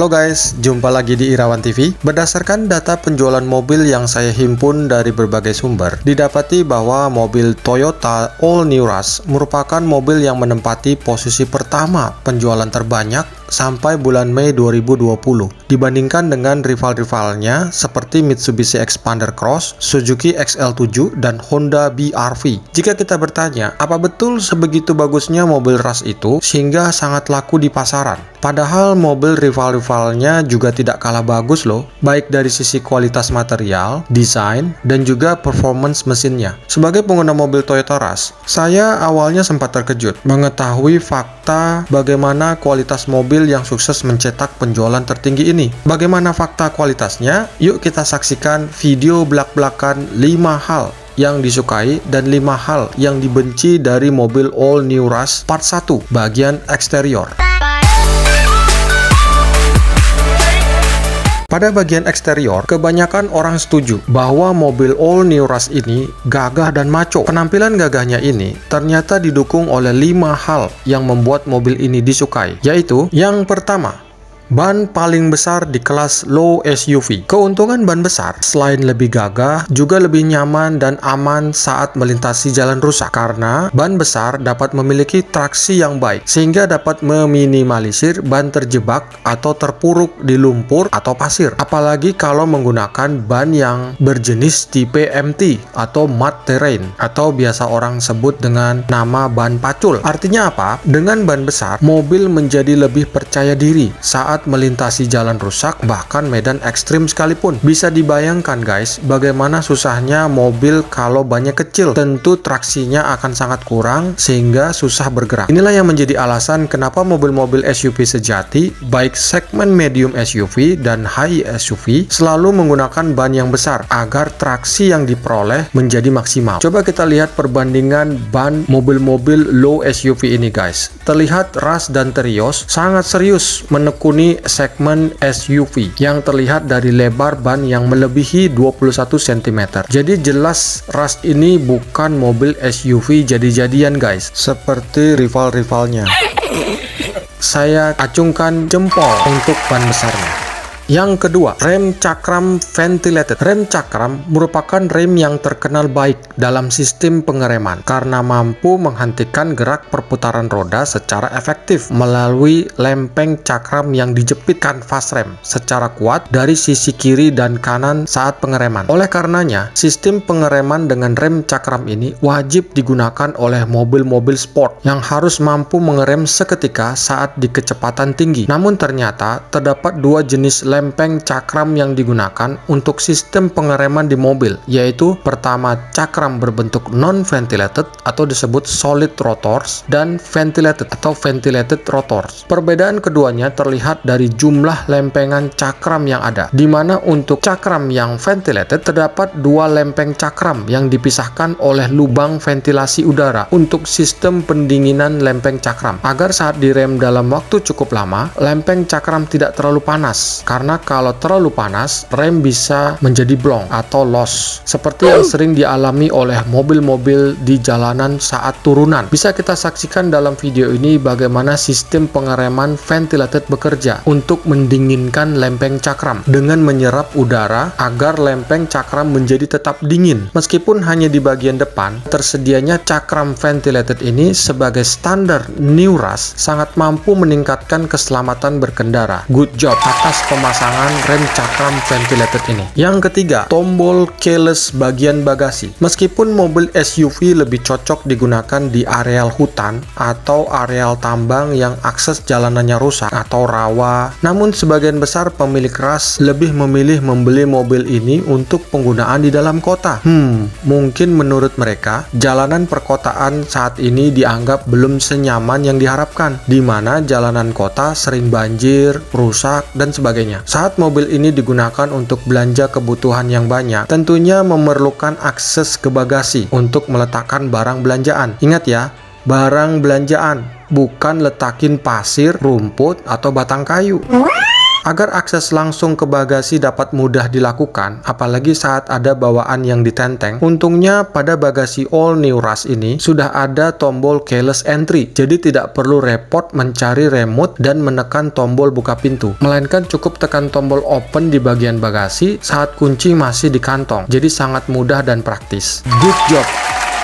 Halo guys, jumpa lagi di Irawan TV. Berdasarkan data penjualan mobil yang saya himpun dari berbagai sumber, didapati bahwa mobil Toyota All New Rush merupakan mobil yang menempati posisi pertama penjualan terbanyak sampai bulan Mei 2020 dibandingkan dengan rival-rivalnya seperti Mitsubishi Xpander Cross, Suzuki XL7, dan Honda BR-V. Jika kita bertanya, apa betul sebegitu bagusnya mobil Rush itu sehingga sangat laku di pasaran? Padahal mobil rival-rivalnya juga tidak kalah bagus loh, baik dari sisi kualitas material, desain, dan juga performance mesinnya. Sebagai pengguna mobil Toyota Rush, saya awalnya sempat terkejut mengetahui fakta bagaimana kualitas mobil yang sukses mencetak penjualan tertinggi ini. Bagaimana fakta kualitasnya? Yuk kita saksikan video belak-belakan 5 hal yang disukai dan 5 hal yang dibenci dari mobil All New Rush Part 1 bagian eksterior. Pada bagian eksterior, kebanyakan orang setuju bahwa mobil All New Rush ini gagah dan maco. Penampilan gagahnya ini ternyata didukung oleh 5 hal yang membuat mobil ini disukai, yaitu yang pertama, ban paling besar di kelas low SUV. Keuntungan ban besar selain lebih gagah, juga lebih nyaman dan aman saat melintasi jalan rusak karena ban besar dapat memiliki traksi yang baik sehingga dapat meminimalisir ban terjebak atau terpuruk di lumpur atau pasir. Apalagi kalau menggunakan ban yang berjenis tipe MT atau mud terrain atau biasa orang sebut dengan nama ban pacul. Artinya apa? Dengan ban besar, mobil menjadi lebih percaya diri saat melintasi jalan rusak, bahkan medan ekstrim sekalipun. Bisa dibayangkan guys, bagaimana susahnya mobil kalau bannya kecil. Tentu traksinya akan sangat kurang sehingga susah bergerak. Inilah yang menjadi alasan kenapa mobil-mobil SUV sejati, baik segmen medium SUV dan high SUV, selalu menggunakan ban yang besar agar traksi yang diperoleh menjadi maksimal. Coba kita lihat perbandingan ban mobil-mobil low SUV ini guys. Terlihat Rush dan Terios sangat serius menekuni segmen SUV yang terlihat dari lebar ban yang melebihi 21 cm. Jadi jelas Rush ini bukan mobil SUV jadi-jadian guys, seperti rival-rivalnya. Saya acungkan jempol untuk ban besarnya. Yang kedua, rem cakram ventilated. Rem cakram merupakan rem yang terkenal baik dalam sistem pengereman karena mampu menghentikan gerak perputaran roda secara efektif melalui lempeng cakram yang dijepit kanvas rem secara kuat dari sisi kiri dan kanan saat pengereman. Oleh karenanya, sistem pengereman dengan rem cakram ini wajib digunakan oleh mobil-mobil sport yang harus mampu mengerem seketika saat di kecepatan tinggi. Namun ternyata terdapat dua jenis lempeng cakram yang digunakan untuk sistem pengereman di mobil, yaitu pertama cakram berbentuk non-ventilated atau disebut solid rotors dan ventilated atau ventilated rotors. Perbedaan keduanya terlihat dari jumlah lempengan cakram yang ada, di mana untuk cakram yang ventilated terdapat dua lempeng cakram yang dipisahkan oleh lubang ventilasi udara untuk sistem pendinginan lempeng cakram agar saat direm dalam waktu cukup lama, lempeng cakram tidak terlalu panas karena kalau terlalu panas, rem bisa menjadi blong atau loss, seperti yang sering dialami oleh mobil-mobil di jalanan saat turunan. Bisa kita saksikan dalam video ini bagaimana sistem pengereman ventilated bekerja untuk mendinginkan lempeng cakram dengan menyerap udara agar lempeng cakram menjadi tetap dingin. Meskipun hanya di bagian depan, tersedianya cakram ventilated ini sebagai standar New Rush sangat mampu meningkatkan keselamatan berkendara. Good job atas pemasangan rem cakram ventilated ini. Yang ketiga, tombol keyless bagian bagasi. Meskipun mobil SUV lebih cocok digunakan di areal hutan atau areal tambang yang akses jalanannya rusak atau rawa, namun sebagian besar pemilik Rush lebih memilih membeli mobil ini untuk penggunaan di dalam kota. Mungkin menurut mereka, jalanan perkotaan saat ini dianggap belum senyaman yang diharapkan, di mana jalanan kota sering banjir, rusak, dan sebagainya. Saat mobil ini digunakan untuk belanja kebutuhan yang banyak, tentunya memerlukan akses ke bagasi untuk meletakkan barang belanjaan. Ingat ya, barang belanjaan, bukan letakin pasir, rumput, atau batang kayu. Agar akses langsung ke bagasi dapat mudah dilakukan, apalagi saat ada bawaan yang ditenteng, untungnya pada bagasi all new Rush ini sudah ada tombol keyless entry, jadi tidak perlu repot mencari remote dan menekan tombol buka pintu, melainkan cukup tekan tombol open di bagian bagasi saat kunci masih di kantong, jadi sangat mudah dan praktis. Good job!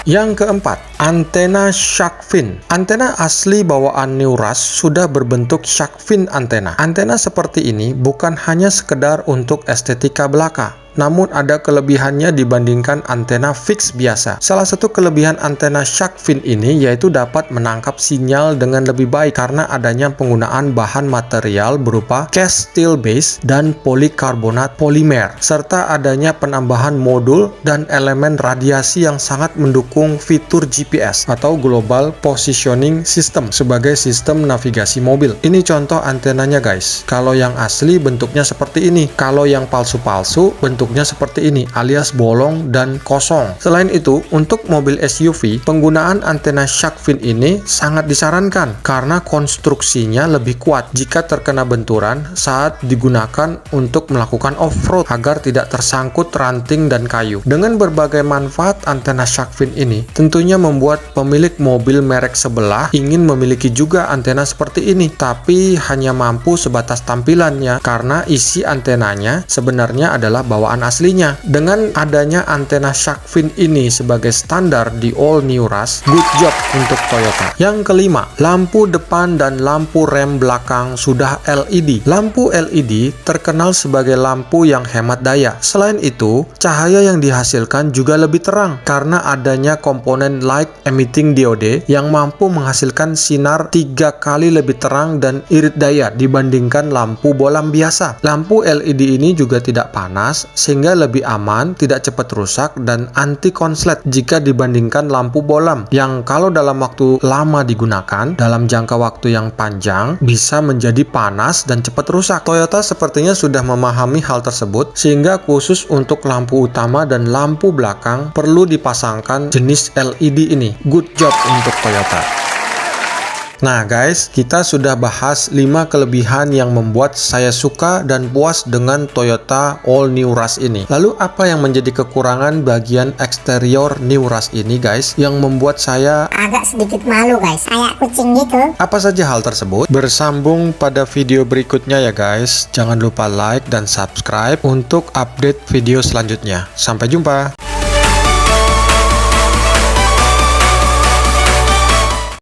Yang keempat, antena shark fin. Antena asli bawaan New Rush sudah berbentuk shark fin antena. Antena seperti ini bukan hanya sekedar untuk estetika belaka, namun ada kelebihannya dibandingkan antena fix biasa. Salah satu kelebihan antena shark fin ini yaitu dapat menangkap sinyal dengan lebih baik karena adanya penggunaan bahan material berupa cast steel base dan polikarbonat polimer, serta adanya penambahan modul dan elemen radiasi yang sangat mendukung fitur GPS atau Global Positioning System sebagai sistem navigasi mobil. Ini contoh antenanya guys. Kalau yang asli bentuknya seperti ini, kalau yang palsu-palsu bentuknya seperti ini alias bolong dan kosong. Selain itu, untuk mobil SUV, penggunaan antena shark fin ini sangat disarankan karena konstruksinya lebih kuat jika terkena benturan saat digunakan untuk melakukan off-road agar tidak tersangkut ranting dan kayu. Dengan berbagai manfaat antena shark fin ini, tentunya membuat pemilik mobil merek sebelah ingin memiliki juga antena seperti ini, tapi hanya mampu sebatas tampilannya karena isi antenanya sebenarnya adalah bawaan aslinya. Dengan adanya antena shark fin ini sebagai standar di all new Rush, good job untuk Toyota. Yang kelima, lampu depan dan lampu rem belakang sudah LED. Lampu LED terkenal sebagai lampu yang hemat daya. Selain itu, cahaya yang dihasilkan juga lebih terang karena adanya komponen light emitting diode yang mampu menghasilkan sinar 3 kali lebih terang dan irit daya dibandingkan lampu bolam biasa. Lampu LED ini juga tidak panas sehingga lebih aman, tidak cepat rusak, dan anti konslet jika dibandingkan lampu bolam yang kalau dalam waktu lama digunakan, dalam jangka waktu yang panjang, bisa menjadi panas dan cepat rusak. Toyota sepertinya sudah memahami hal tersebut, sehingga khusus untuk lampu utama dan lampu belakang perlu dipasangkan jenis LED ini. Good job untuk Toyota. Nah guys, kita sudah bahas 5 kelebihan yang membuat saya suka dan puas dengan Toyota All New Rush ini. Lalu apa yang menjadi kekurangan bagian eksterior New Rush ini guys, yang membuat saya agak sedikit malu guys, kayak kucing gitu? Apa saja hal tersebut? Bersambung pada video berikutnya ya guys. Jangan lupa like dan subscribe untuk update video selanjutnya. Sampai jumpa.